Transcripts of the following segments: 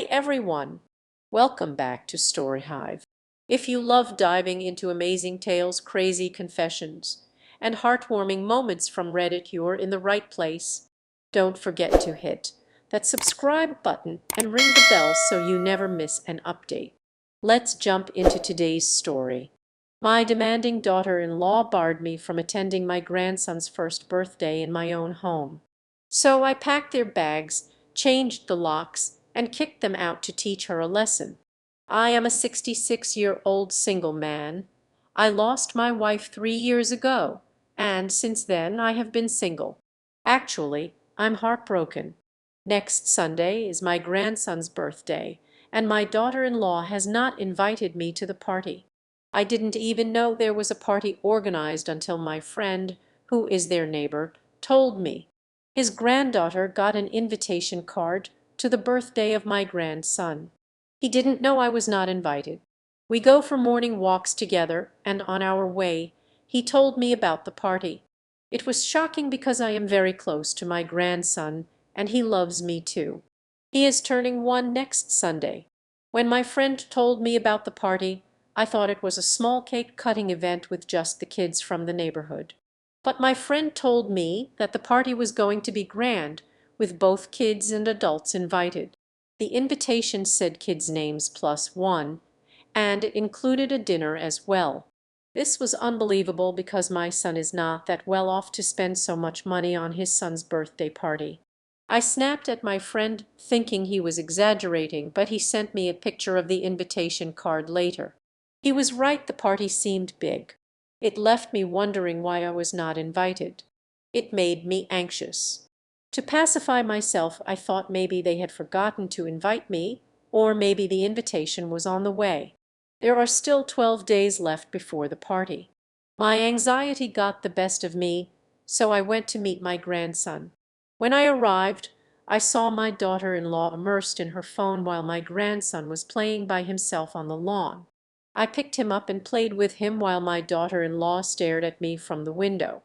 Hey everyone! Welcome back to Story Hive. If you love diving into amazing tales, crazy confessions, and heartwarming moments from Reddit, you're in the right place. Don't forget to hit that subscribe button and ring the bell so you never miss an update. Let's jump into today's story. My demanding daughter-in-law barred me from attending my grandson's first birthday in my own home. So I packed their bags, changed the locks, and kicked them out to teach her a lesson. I am a 66-year-old single man. I lost my wife 3 years ago, and since then I have been single. Actually, I'm heartbroken. Next Sunday is my grandson's birthday, and my daughter-in-law has not invited me to the party. I didn't even know there was a party organized until my friend, who is their neighbor, told me. His granddaughter got an invitation card to the birthday of my grandson. He didn't know I was not invited. We go for morning walks together, and on our way, he told me about the party. It was shocking because I am very close to my grandson, and he loves me too. He is turning 1 next Sunday. When my friend told me about the party, I thought it was a small cake-cutting event with just the kids from the neighborhood. But my friend told me that the party was going to be grand, with both kids and adults invited. The invitation said kids' names +1, and it included a dinner as well. This was unbelievable because my son is not that well off to spend so much money on his son's birthday party. I snapped at my friend thinking he was exaggerating, but he sent me a picture of the invitation card later. He was right, the party seemed big. It left me wondering why I was not invited. It made me anxious. To pacify myself, I thought maybe they had forgotten to invite me, or maybe the invitation was on the way. There are still 12 days left before the party. My anxiety got the best of me, so I went to meet my grandson. When I arrived, I saw my daughter-in-law immersed in her phone while my grandson was playing by himself on the lawn. I picked him up and played with him while my daughter-in-law stared at me from the window.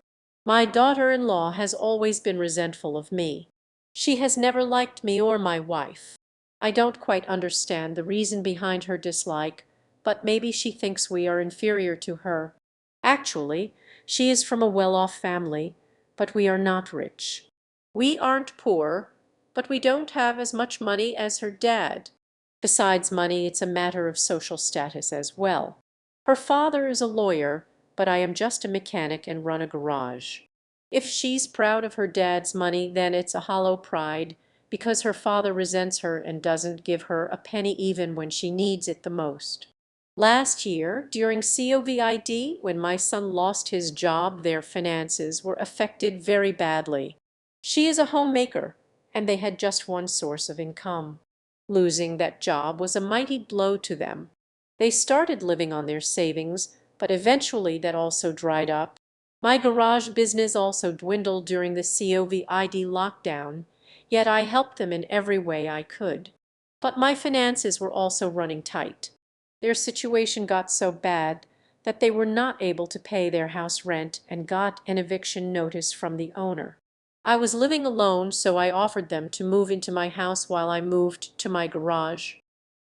My daughter-in-law has always been resentful of me. She has never liked me or my wife. I don't quite understand the reason behind her dislike, but maybe she thinks we are inferior to her. Actually, she is from a well-off family, but we are not rich. We aren't poor, but we don't have as much money as her dad. Besides money, it's a matter of social status as well. Her father is a lawyer, but I am just a mechanic and run a garage. If she's proud of her dad's money, then it's a hollow pride because her father resents her and doesn't give her a penny even when she needs it the most. Last year, during COVID, when my son lost his job, their finances were affected very badly. She is a homemaker, and they had just one source of income. Losing that job was a mighty blow to them. They started living on their savings, but eventually that also dried up. My garage business also dwindled during the COVID lockdown, yet I helped them in every way I could. But my finances were also running tight. Their situation got so bad that they were not able to pay their house rent and got an eviction notice from the owner. I was living alone, so I offered them to move into my house while I moved to my garage.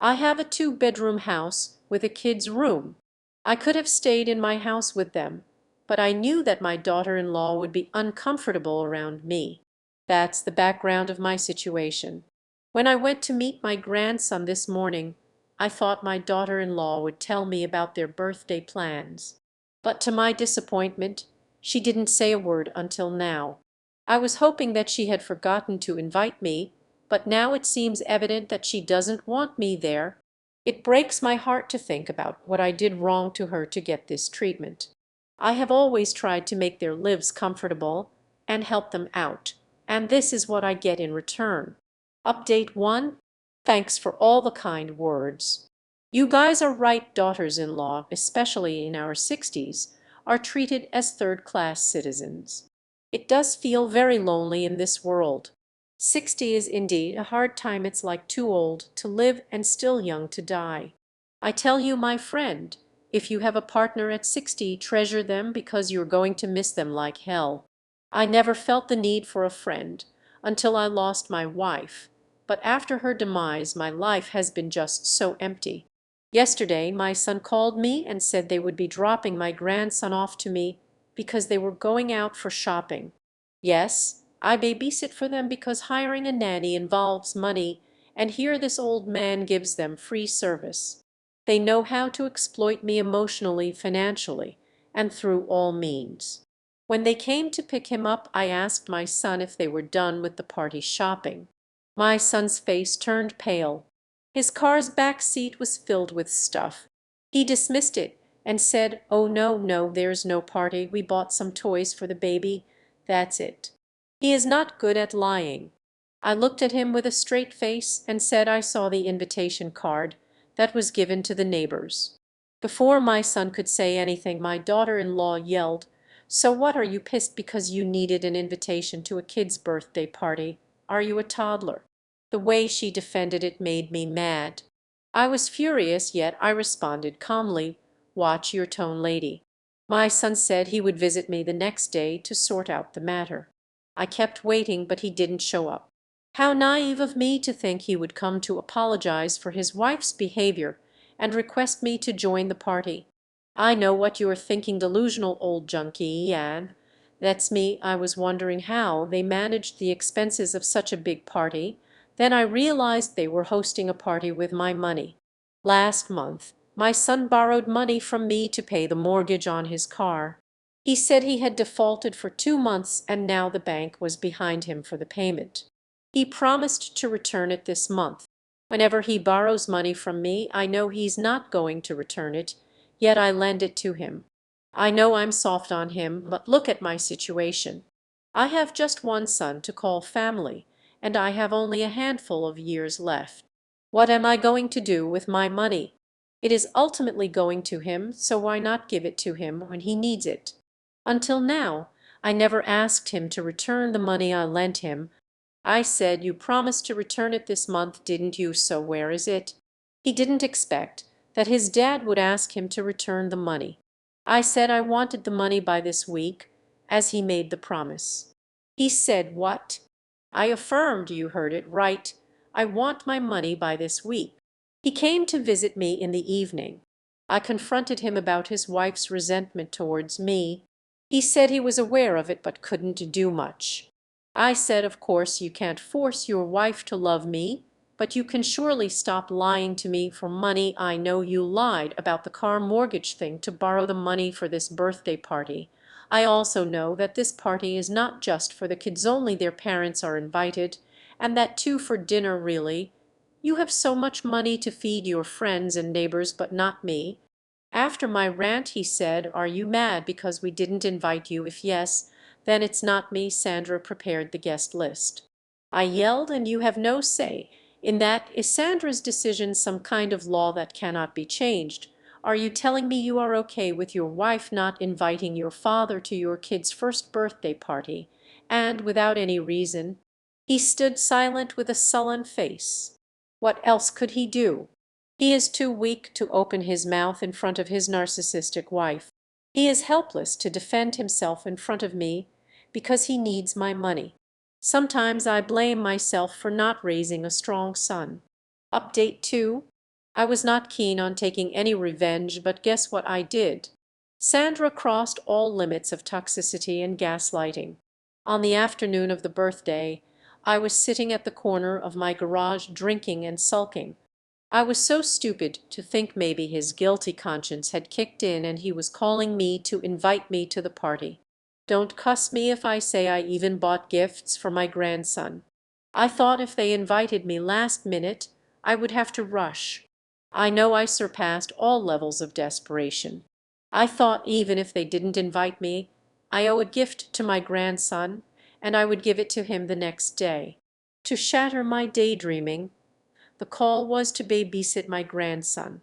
I have a 2-bedroom house with a kid's room. I could have stayed in my house with them, but I knew that my daughter-in-law would be uncomfortable around me. That's the background of my situation. When I went to meet my grandson this morning, I thought my daughter-in-law would tell me about their birthday plans. But to my disappointment, she didn't say a word until now. I was hoping that she had forgotten to invite me, but now it seems evident that she doesn't want me there. It breaks my heart to think about what I did wrong to her to get this treatment. I have always tried to make their lives comfortable and help them out, and this is what I get in return. Update 1. Thanks for all the kind words. You guys are right, daughters-in-law, especially in our 60s, are treated as third-class citizens. It does feel very lonely in this world. 60 is indeed a hard time. It's like too old to live and still young to die. I tell you, my friend, if you have a partner at 60, treasure them because you're going to miss them like hell. I never felt the need for a friend until I lost my wife, but after her demise my life has been just so empty. Yesterday my son called me and said they would be dropping my grandson off to me because they were going out for shopping. Yes, I babysit for them because hiring a nanny involves money, and here this old man gives them free service. They know how to exploit me emotionally, financially, and through all means. When they came to pick him up, I asked my son if they were done with the party shopping. My son's face turned pale. His car's back seat was filled with stuff. He dismissed it and said, "Oh, no, no, there's no party. We bought some toys for the baby. That's it." He is not good at lying. I looked at him with a straight face and said I saw the invitation card that was given to the neighbors. Before my son could say anything, my daughter-in-law yelled, "So what, are you pissed because you needed an invitation to a kid's birthday party? Are you a toddler?" The way she defended it made me mad. I was furious, yet I responded calmly, "Watch your tone, lady." My son said he would visit me the next day to sort out the matter. I kept waiting, but he didn't show up. How naive of me to think he would come to apologize for his wife's behavior and request me to join the party. I know what you're thinking, delusional old junkie, and that's me. I was wondering how they managed the expenses of such a big party. Then I realized they were hosting a party with my money. Last month, my son borrowed money from me to pay the mortgage on his car. He said he had defaulted for 2 months and now the bank was behind him for the payment. He promised to return it this month. Whenever he borrows money from me, I know he's not going to return it, yet I lend it to him. I know I'm soft on him, but look at my situation. I have just one son to call family, and I have only a handful of years left. What am I going to do with my money? It is ultimately going to him, so why not give it to him when he needs it? Until now, I never asked him to return the money I lent him. I said, "You promised to return it this month, didn't you? So where is it?" He didn't expect that his dad would ask him to return the money. I said I wanted the money by this week, as he made the promise. He said, "What?" I affirmed, "You heard it right. I want my money by this week." He came to visit me in the evening. I confronted him about his wife's resentment towards me. He said he was aware of it but couldn't do much. I said, "Of course you can't force your wife to love me, but you can surely stop lying to me for money. I know you lied about the car mortgage thing to borrow the money for this birthday party. I also know that this party is not just for the kids only, their parents are invited, and that too for dinner really. You have so much money to feed your friends and neighbors, but not me." After my rant, he said, "Are you mad because we didn't invite you? If yes, then it's not me. Sandra prepared the guest list." I yelled, "And you have no say in that? Is Sandra's decision some kind of law that cannot be changed? Are you telling me you are okay with your wife not inviting your father to your kid's first birthday party, and without any reason?" He stood silent with a sullen face. What else could he do? He is too weak to open his mouth in front of his narcissistic wife. He is helpless to defend himself in front of me because he needs my money. Sometimes I blame myself for not raising a strong son. Update 2. I was not keen on taking any revenge, but guess what I did? Sandra crossed all limits of toxicity and gaslighting. On the afternoon of the birthday, I was sitting at the corner of my garage drinking and sulking. I was so stupid to think maybe his guilty conscience had kicked in and he was calling me to invite me to the party. Don't cuss me if I say I even bought gifts for my grandson. I thought if they invited me last minute, I would have to rush. I know I surpassed all levels of desperation. I thought even if they didn't invite me, I owe a gift to my grandson, and I would give it to him the next day. To shatter my daydreaming, the call was to babysit my grandson.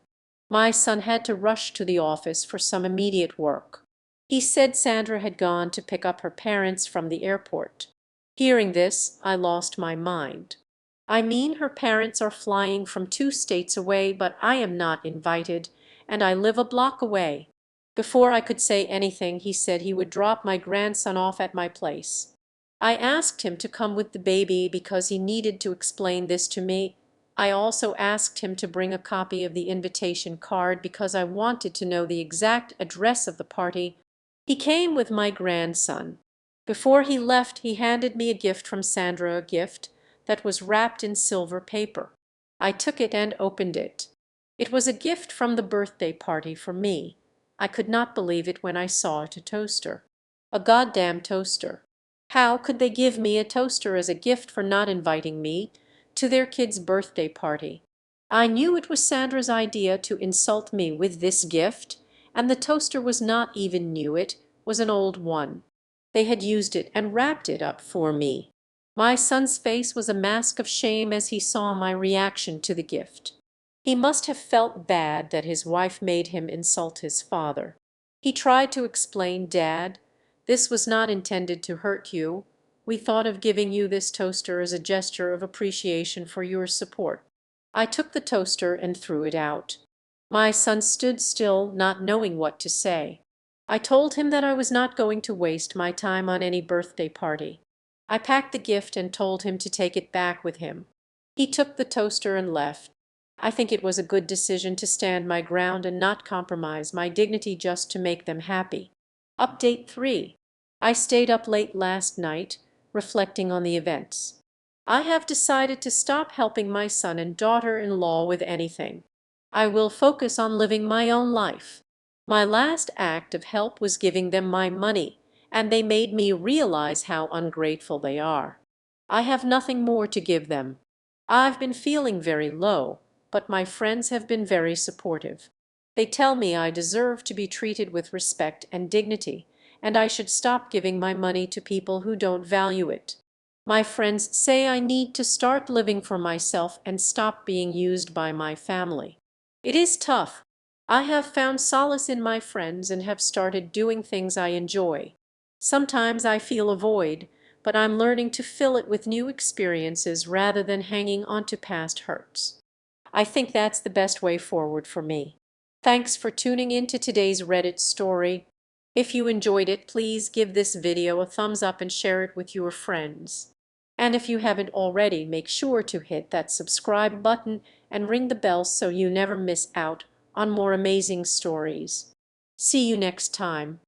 My son had to rush to the office for some immediate work. He said Sandra had gone to pick up her parents from the airport. Hearing this, I lost my mind. I mean, her parents are flying from 2 states away, but I am not invited, and I live a block away. Before I could say anything, he said he would drop my grandson off at my place. I asked him to come with the baby because he needed to explain this to me. I also asked him to bring a copy of the invitation card because I wanted to know the exact address of the party. He came with my grandson. Before he left, he handed me a gift from Sandra, a gift that was wrapped in silver paper. I took it and opened it. It was a gift from the birthday party for me. I could not believe it when I saw it, a toaster. A goddamn toaster. How could they give me a toaster as a gift for not inviting me to their kid's birthday party? I knew it was Sandra's idea to insult me with this gift, and the toaster was not even new, it was an old one. They had used it and wrapped it up for me. My son's face was a mask of shame as he saw my reaction to the gift. He must have felt bad that his wife made him insult his father. He tried to explain, "Dad, this was not intended to hurt you. We thought of giving you this toaster as a gesture of appreciation for your support." I took the toaster and threw it out. My son stood still, not knowing what to say. I told him that I was not going to waste my time on any birthday party. I packed the gift and told him to take it back with him. He took the toaster and left. I think it was a good decision to stand my ground and not compromise my dignity just to make them happy. Update 3. I stayed up late last night, reflecting on the events. I have decided to stop helping my son and daughter-in-law with anything. I will focus on living my own life. My last act of help was giving them my money, and they made me realize how ungrateful they are. I have nothing more to give them. I've been feeling very low, but my friends have been very supportive. They tell me I deserve to be treated with respect and dignity, and I should stop giving my money to people who don't value it. My friends say I need to start living for myself and stop being used by my family. It is tough. I have found solace in my friends and have started doing things I enjoy. Sometimes I feel a void, but I'm learning to fill it with new experiences rather than hanging onto past hurts. I think that's the best way forward for me. Thanks for tuning in to today's Reddit story. If you enjoyed it, please give this video a thumbs up and share it with your friends. And if you haven't already, make sure to hit that subscribe button and ring the bell so you never miss out on more amazing stories. See you next time.